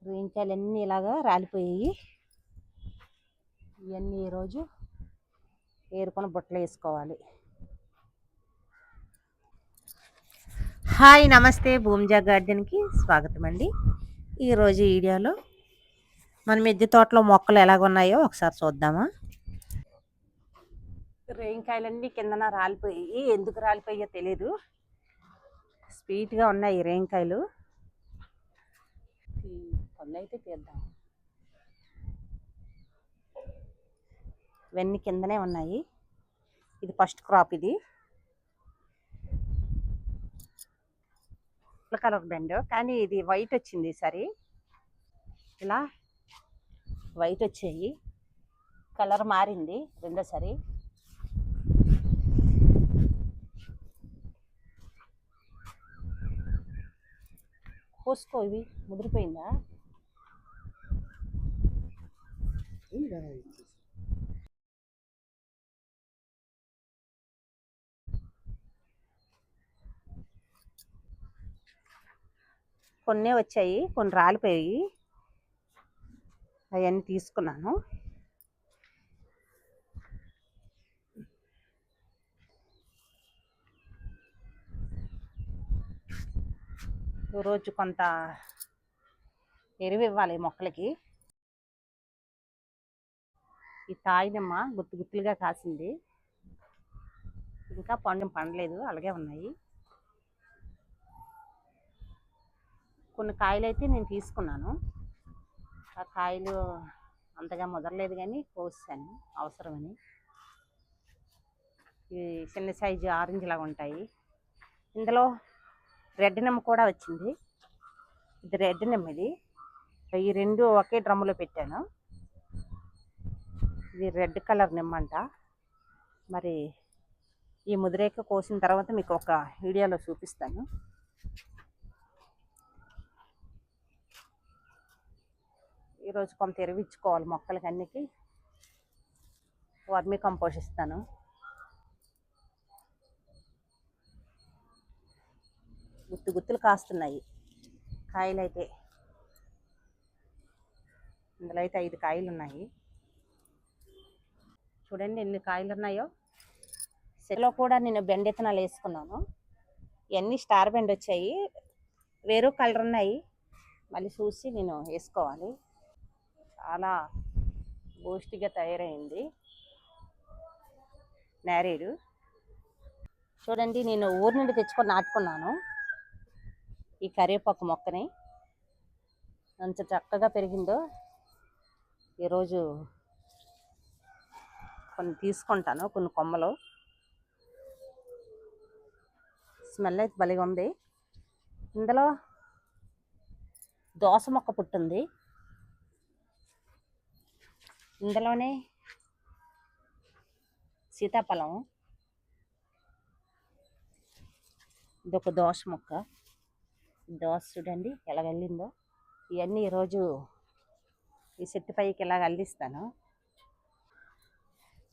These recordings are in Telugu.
రేంకాయలన్నీ ఇలాగా రాలిపోయాయి. ఇవన్నీ ఈరోజు ఏరుకొని బుట్టలు వేసుకోవాలి. హాయ్, నమస్తే. భూమిజా గార్డెన్కి స్వాగతం అండి. ఈరోజు వీడియోలో మన మిద్దె తోటలో మొక్కలు ఎలాగున్నాయో ఒకసారి చూద్దామా. రేంకాయలన్నీ కిందన రాలిపోయాయి. ఎందుకు రాలిపోయాయో తెలీదు. స్వీట్గా ఉన్నాయి ఈ రేంకాయలు. పళ్ళు అయితే తీద్దాం. ఇవన్నీ కిందనే ఉన్నాయి. ఇది ఫస్ట్ క్రాప్. ఇది కలర్ బెండ్, కానీ ఇది వైట్ వచ్చింది ఈసారి. ఇలా వైట్ వచ్చాయి, కలర్ మారింది రెండోసారి. కోసుకో, ఇవి ముదిరిపోయిందా? కొన్ని వచ్చాయి, కొన్ని రాలిపోయాయి. అవన్నీ తీసుకున్నాను. ఈరోజు కొంత ఎరువు ఇవ్వాలి మొక్కలకి. ఈ తాయినమ్మ గుత్తు గుత్తులుగా కాసింది, ఇంకా పండలేదు, అలాగే ఉన్నాయి. కొన్ని కాయలు అయితే నేను తీసుకున్నాను. ఆ కాయలు అంతగా ముదరలేదు, కానీ కోసాను అవసరమని. ఇవి చిన్న సైజు ఆరెంజ్ లాగా ఉంటాయి. ఇందులో రెడ్ నిమ్మ కూడా వచ్చింది. ఇది రెడ్ నిమ్మ. ఇది ఈ రెండు ఒకే డ్రమ్ములో పెట్టాను. ఇది రెడ్ కలర్ నిమ్మంట. మరి ఈ ముదిరేక కోసిన తర్వాత మీకు ఒక వీడియోలో చూపిస్తాను. ఈరోజు కొంత ఎరువిచ్చుకోవాలి మొక్కలకి అన్నికి. వర్మీ కంపోస్ట్ ఇస్తాను. గుత్తులు కాస్తున్నాయి కాయలు అయితే. ఇందులో అయితే 5 కాయలు ఉన్నాయి. చూడండి ఎన్ని కాయలు ఉన్నాయో. సెలో కూడా నేను బెండ విత్తనాలు వేసుకున్నాను. ఇవన్నీ స్టార్ బెండ్ వచ్చాయి, వేరే కలర్ ఉన్నాయి. మళ్ళీ చూసి నేను వేసుకోవాలి. చాలా బూస్టిగా తయారైంది నేరేడు. చూడండి, నేను ఊరి నుండి తెచ్చుకొని నాటుకున్నాను ఈ కరివేపాకు మొక్కని. ఎంత చక్కగా పెరిగిందో. ఈరోజు కొన్ని తీసుకుంటాను, కొన్ని కొమ్మలు. స్మెల్ అయితే భలేగా ఉంది. ఇందులో దోస మొక్క పుట్టింది. ఇందులోనే సీతాఫలం. ఇదొక దోస మొక్క. దోస చూడండి ఎలా వెళ్ళిందో. ఇవన్నీ ఈరోజు ఈ చెట్టు పైకి ఇలాగ అల్లిస్తాను.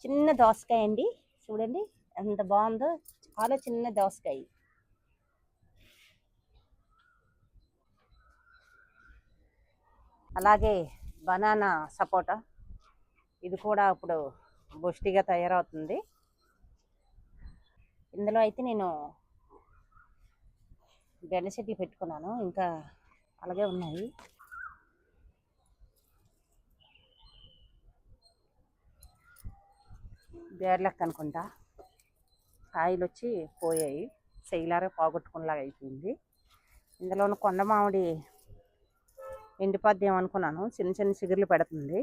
చిన్న దోసకాయ అండి, చూడండి ఎంత బాగుందో. చాలా చిన్న దోసకాయ. అలాగే బనానా సపోటా, ఇది కూడా ఇప్పుడు బుష్టిగా తయారవుతుంది. ఇందులో అయితే నేను బెండ చెట్లు పెట్టుకున్నాను, ఇంకా అలాగే ఉన్నాయి. బేర్లెక్క అనుకుంటా. కాయలు వచ్చి పోయాయి, శైలారే పోగొట్టుకునేలాగా అయిపోయింది. ఇందులోని కొండ మామిడి ఎండిపోద్దేమో అనుకున్నాను, చిన్న చిన్న చిగుర్లు పెడుతుంది.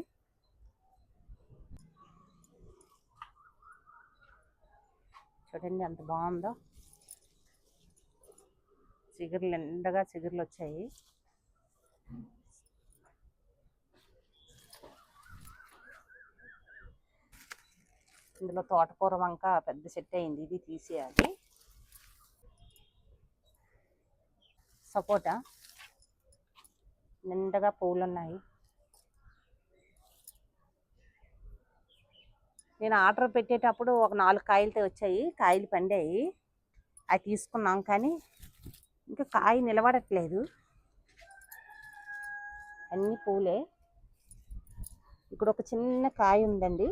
చూడండి ఎంత బాగుందో. చిగుర్లు నిండగా చిగుర్లు వచ్చాయి. ఇందులో తోటకూర వంక పెద్ద సెట్ అయింది, ఇది తీసేయాలి. సపోటా నిండగా పూలు ఉన్నాయి. నేను ఆర్డర్ పెట్టేటప్పుడు ఒక 4 కాయలతో వచ్చాయి, కాయలు పండాయి. అవి తీసుకున్నాం, కానీ ఇంకా కాయ నిలబడట్లేదు. అన్ని పూలే. ఇక్కడ ఒక చిన్న కాయ ఉందండి.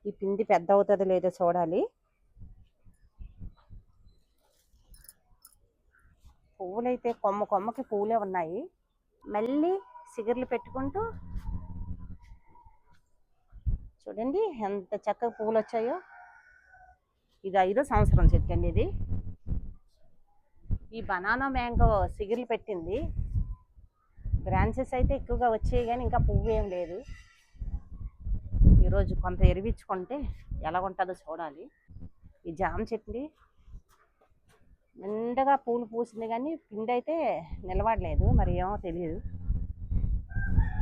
ఈ పిండి పెద్ద అవుతుందో లేదో చూడాలి. పువ్వులైతే కొమ్మకి పూలే ఉన్నాయి. మళ్ళీ సిగుర్లు పెట్టుకుంటూ చూడండి ఎంత చక్కగా పువ్వులు వచ్చాయో. ఇది 5వ సంవత్సరం చెట్టు అండి ఇది. ఈ బనానా మ్యాంగో సిగుర్లు పెట్టింది. బ్రాంచెస్ అయితే ఎక్కువగా వచ్చాయి కానీ ఇంకా పువ్వు ఏం లేదు. ఈరోజు కొంత ఎరివించుకుంటే ఎలా ఉంటుందో చూడాలి. ఈ జామ చెట్టు నిండగా పూలు పూసింది కానీ పిండి అయితే నిలబడలేదు. మరి ఏమో తెలియదు.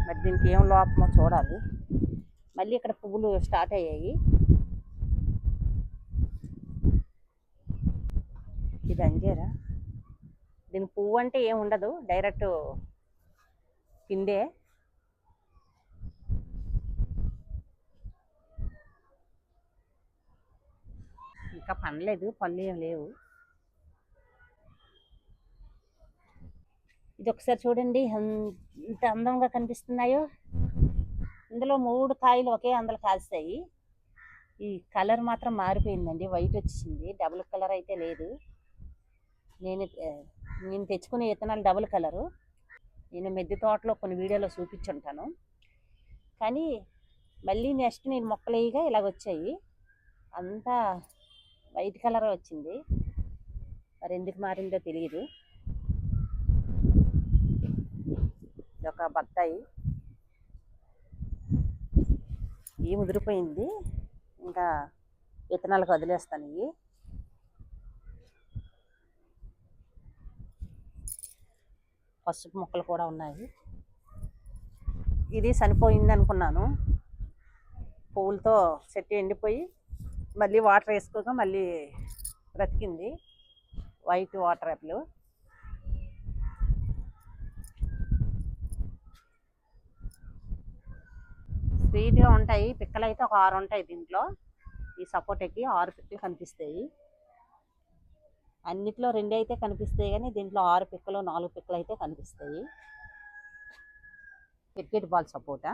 మరి దీనికి ఏం లోపమో చూడాలి. మళ్ళీ ఇక్కడ పువ్వులు స్టార్ట్ అయ్యాయి. ఇది అంజేరా. దీని పువ్వు అంటే ఏం ఉండదు, డైరెక్ట్ పిండే. ఇంకా పండలేదు, పళ్ళు ఏం లేవు. ఇది ఒకసారి చూడండి ఎంత అందంగా కనిపిస్తున్నాయో. ఇందులో 3 కాయలు ఒకే అందలు కాస్తాయి. ఈ కలర్ మాత్రం మారిపోయిందండి, వైట్ వచ్చింది. డబుల్ కలర్ అయితే లేదు. నేను తెచ్చుకునే విత్తనాలు డబుల్ కలరు. నేను మిద్దె తోటలో కొన్ని వీడియోలో చూపించుంటాను. కానీ మళ్ళీ నెక్స్ట్ నేను మొక్కలు వేయగా ఇలాగ వచ్చాయి. అంతా వైట్ కలర్ వచ్చింది. మరి ఎందుకు మారిందో తెలియదు. ఇది ఒక బత్తాయి. ఈ ముదిరిపోయింది. ఇంకా విత్తనాలకు వదిలేస్తాను. ఇవి పసుపు మొక్కలు కూడా ఉన్నాయి. ఇది చనిపోయింది అనుకున్నాను. పువ్వులతో చెట్టు ఎండిపోయి మళ్ళీ వాటర్ వేసుకోగా మళ్ళీ బ్రతికింది. White water Apple. స్వీట్గా ఉంటాయి. పిక్కలు అయితే ఒక 6 ఉంటాయి దీంట్లో. ఈ సపోటాకి 6 పిక్కలు కనిపిస్తాయి. అన్నిట్లో 2 అయితే కనిపిస్తాయి కానీ దీంట్లో 6 పిక్కలు 4 పిక్కలు అయితే కనిపిస్తాయి. క్రికెట్ బాల్ సపోటా.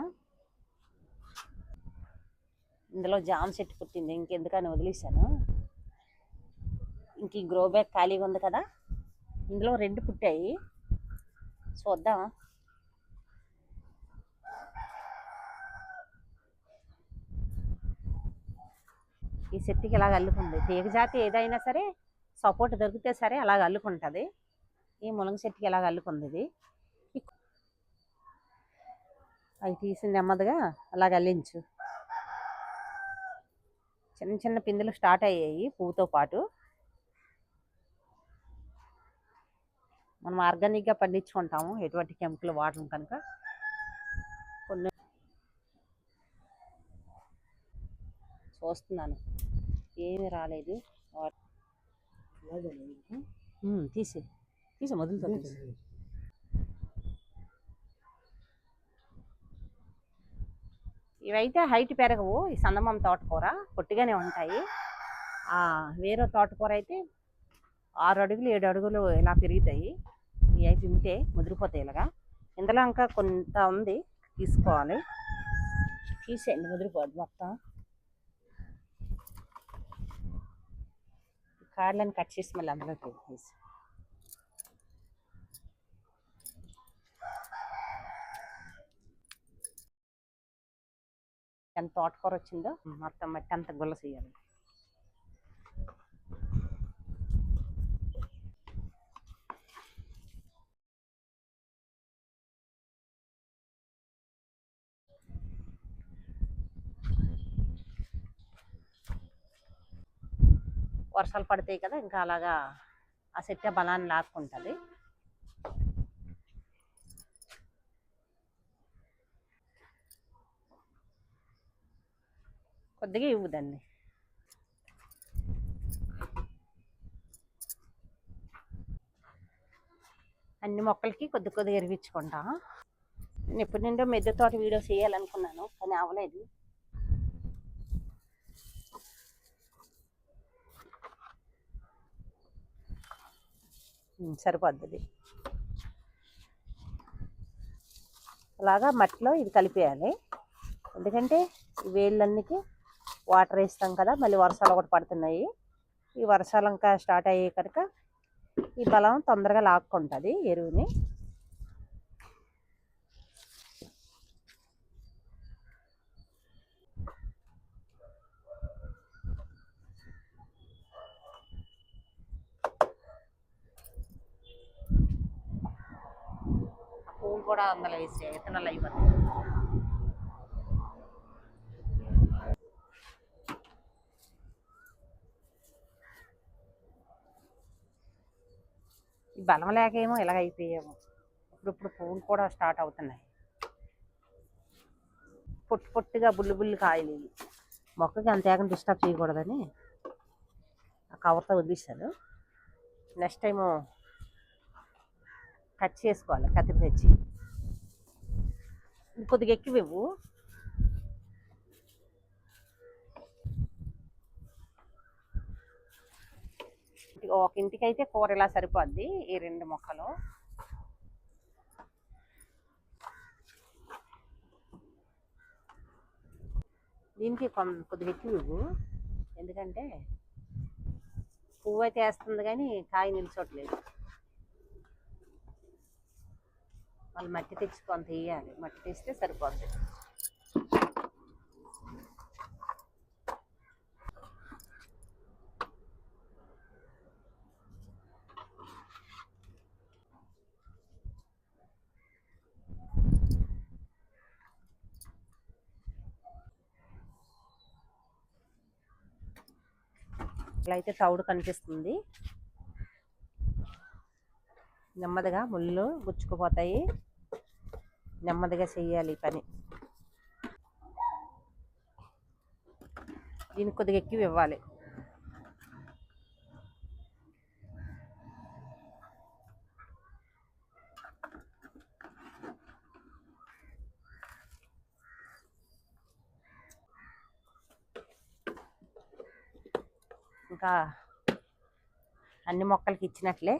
ఇందులో జామ చెట్టు పుట్టింది, ఇంకెందుకని వదిలేశాను. ఇంక ఈ గ్రో బ్యాగ్ ఖాళీగా ఉంది కదా, ఇందులో 2 పుట్టాయి. చూద్దాం. ఈ చెట్టుకి ఇలాగ అల్లుకుంది. తీగ జాతి ఏదైనా సరే సపోర్ట్ దొరికితే సరే అలాగ అల్లుకుంటుంది. ఈ మునగ చెట్టుకి ఇలాగ అల్లుకుంది. ఇది అవి తీసి నెమ్మదిగా అలాగ అల్లించు. చిన్న చిన్న పిందులు స్టార్ట్ అయ్యాయి పువ్వుతో పాటు. మనం ఆర్గానిక్గా పండించుకుంటాము, ఎటువంటి కెమికల్ వాడడం కనుక. కొన్ని చూస్తున్నాను, ఏమీ రాలేదు. తీసి మొదలుతో ఇవైతే హైట్ పెరగవు. ఈ సందమామ తోటకూర పొట్టిగానే ఉంటాయి. వేరే తోటకూర అయితే 6 అడుగులు 7 అడుగులు ఇలా పెరుగుతాయి. ఇవి అయితే ఇంతే ముదిరిపోతాయి ఇలాగా. ఇందులో ఇంకా కొంత ఉంది, తీసుకోవాలి. తీసేయండి, ముదిరిపోద్ది మొత్తం. కాడలను కట్ చేసి మళ్ళీ అందులో తీసి. ఎంత తోటకూర వచ్చిందో మొత్తం మట్టి అంత గుల్ల చేయాలి. వర్షాలు పడతాయి కదా, ఇంకా అలాగా ఆ చెట్టు బలాన్ని లాక్కుంటుంది. కొద్దిగా ఇవ్వదండి. అన్ని మొక్కలకి కొద్దిగా ఎరిపించుకుంటా. నేను ఎప్పటి నుండో మిద్దె తోట వీడియో చేయాలనుకున్నాను కానీ అవ్వలేదు. సరిపోద్ది. అలాగా మట్టిలో ఇది కలిపేయాలి. ఎందుకంటే ఈ వేళ్ళన్నికి వాటర్ వేస్తాం కదా, మళ్ళీ వర్షాలు ఒకటి పడుతున్నాయి. ఈ వర్షాలు ఇంకా స్టార్ట్ అయ్యే కనుక ఈ బలం తొందరగా లాక్కుంటుంది ఎరువుని. పువ్వు కూడా అందులో వేసే విత్తనాలు అయిపోతాయి. ఈ బలం లేకేమో ఇలాగ అయిపోయాము. ఇప్పుడు పువ్వులు కూడా స్టార్ట్ అవుతున్నాయి. పొట్టుగా బుల్లి కాయలు. మొక్కకి అంత ఏకంగా డిస్టర్బ్ చేయకూడదని ఆ కవర్తో వదిలేశాను. నెక్స్ట్ టైము కట్ చేసుకోవాలి కత్తిరి తెచ్చి. కొద్దిగా ఎక్కువ ఒక ఇంటికైతే కూర ఇలా సరిపోద్ది ఈ 2 మొక్కలు. దీనికి కొద్దిగా ఎక్కువ ఎందుకంటే పువ్వు అయితే వేస్తుంది కానీ కాయ నిలిచోట్లేదు. వాళ్ళు మట్టి తెచ్చి కొంత వేయాలి. మట్టి తెస్తే సరిపోద్ది. ఇలా అయితే తౌడు కనిపిస్తుంది. నెమ్మదిగా ముళ్ళు గుచ్చుకుపోతాయి. నెమ్మదిగా చెయ్యాలి ఈ పని. దీనికి కొద్దిగా ఎక్కువ ఇవ్వాలి. ఇంకా అన్ని మొక్కలకి ఇచ్చినట్లే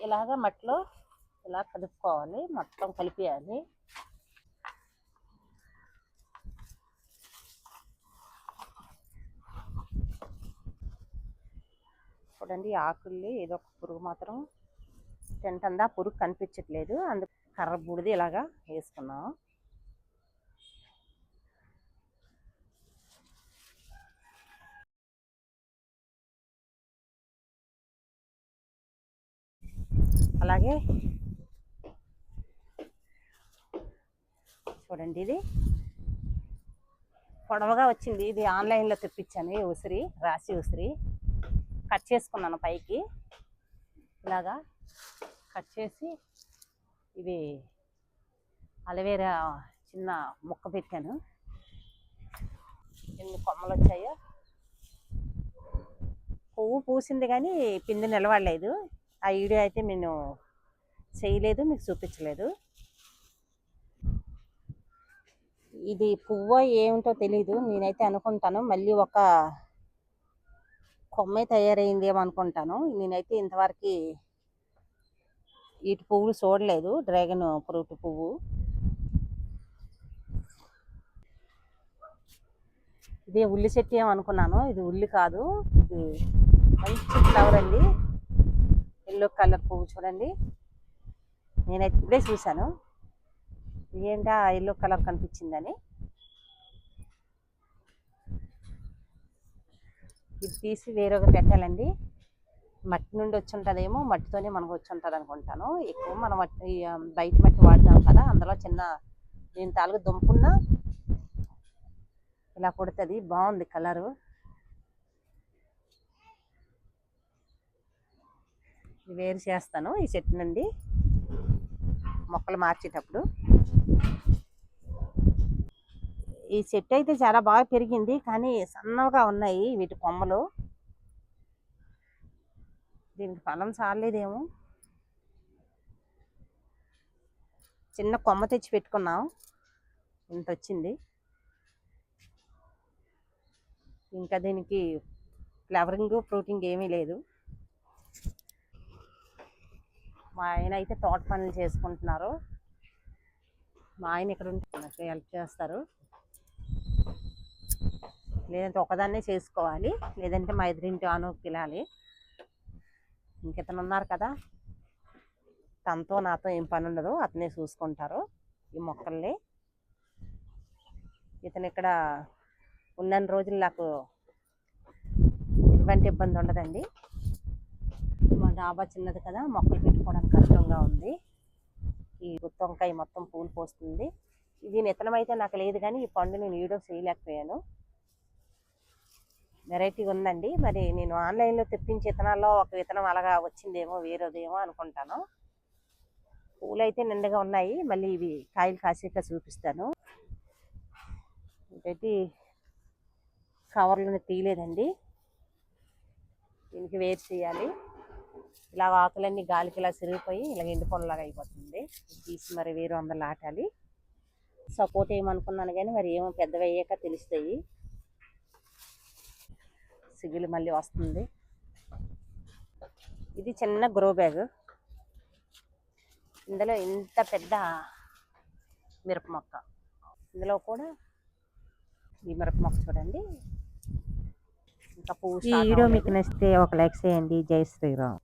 ఇలాగా మట్టిలో ఇలా కలుపుకోవాలి. మొత్తం కలిపేయాలి. చూడండి ఆకుల్ని ఏదో ఒక పురుగు మాత్రం తింటుందా. పురుగు కనిపించట్లేదు. అందుకు కర్ర బూడిది ఇలాగా వేసుకున్నాం. అలాగే చూడండి ఇది పొడవుగా వచ్చింది. ఇది ఆన్లైన్లో తెప్పించాను. ఈ ఉసిరి రాసి ఉసిరి కట్ చేసుకున్నాను పైకి. ఇలాగా కట్ చేసి ఇది అలవేరా చిన్న ముక్క పెట్టాను. ఎన్ని కొమ్మలు వచ్చాయో. పువ్వు పూసింది కానీ పిండి నిలబడలేదు. ఆ వీడియో అయితే నేను చేయలేదు, మీకు చూపించలేదు. ఇది పువ్వు ఏమిటో తెలీదు. నేనైతే అనుకుంటాను మళ్ళీ ఒక కొమ్మే తయారైందేమో అనుకుంటాను. నేనైతే ఇంతవరకు వీటి పువ్వులు చూడలేదు. డ్రాగన్ ఫ్రూట్ పువ్వు. ఇదే ఉల్లి చెట్టు ఏమనుకున్నాను. ఇది ఉల్లి కాదు. ఇది మంచి ఫ్లవర్ అండి. ఎల్లో కలర్ పువ్వు చూడండి. నేనైతే ఇప్పుడే చూశాను. ఏంటా ఎల్లో కలర్ కనిపించిందని. ఇది తీసి వేరొక పెట్టాలండి. మట్టి నుండి వచ్చి ఉంటుందేమో. మట్టితోనే మనకు వచ్చి ఉంటుంది అనుకుంటాను. ఎక్కువ మనం బయట మట్టి వాడతాం కదా, అందులో చిన్న దీని తాలూకు దుంపున్న ఇలా కొడుతుంది. బాగుంది కలరు. వేరు చేస్తాను ఈ చెట్టు నుండి. మొక్కలు మార్చేటప్పుడు. ఈ చెట్టు అయితే చాలా బాగా పెరిగింది, కానీ సన్నగా ఉన్నాయి వీటి కొమ్మలు. దీనికి ఫలం చాలేదేమో. చిన్న కొమ్మ తెచ్చి పెట్టుకున్నాం, ఇంత వచ్చింది. ఇంకా దీనికి ఫ్లవరింగ్ ఫ్రూటింగ్ ఏమీ లేదు. మా ఆయన అయితే తోట పనులు చేసుకుంటున్నారు. మా ఆయన ఇక్కడ ఉంటే నాకు హెల్ప్ చేస్తారు, లేదంటే ఒకదాన్నే చేసుకోవాలి, లేదంటే మా ఎదురింటి ఆనోకి పిలాలి. ఇంకితను ఉన్నారు కదా, తనతో నాతో ఏం పని ఉండదు, అతనే చూసుకుంటారు ఈ మొక్కల్ని. ఇతను ఇక్కడ ఉన్నన్ని రోజులు నాకు ఎటువంటి ఇబ్బంది ఉండదండి. మా డాబా చిన్నది కదా, మొక్కలు పెట్టుకోవడానికి కష్టంగా ఉంది. ఈ గుత్తి వంకాయ మొత్తం పూలు పోస్తుంది. ఇది విత్తనం అయితే నాకు లేదు, కానీ ఈ పండు నేను వీడియో చేయలేకపోయాను. వెరైటీగా ఉందండి. మరి నేను ఆన్లైన్లో తెప్పించే విత్తనాల్లో ఒక విత్తనం అలాగా వచ్చిందేమో, వేరేదేమో అనుకుంటాను. పూలు అయితే నిండుగా ఉన్నాయి. మళ్ళీ ఇవి కాయలు కాసాక చూపిస్తాను. ఇంకైతే కవర్లను తీయలేదండి, దీనికి వేరు చేయాలి. ఇలా ఆకులన్నీ గాలికి ఇలా సిరిగిపోయి ఇలా ఎండిపోనలాగా అయిపోతుంది. తీసి మరి వేరు అందరు ఆటాలి. సపోర్ట్ ఏమనుకున్నాను, కానీ మరి ఏమో పెద్దవి అయ్యాక తెలుస్తాయి. సిగులు మళ్ళీ వస్తుంది. ఇది చిన్న గ్రో బ్యాగ్, ఇందులో ఇంత పెద్ద మిరప మొక్క, ఇందులో కూడా ఈ మిరప మొక్క చూడండి. ఇంకా పువ్వు. ఈ వీడియో మీకు నచ్చితే ఒక లైక్ చేయండి. జై శ్రీరామ్.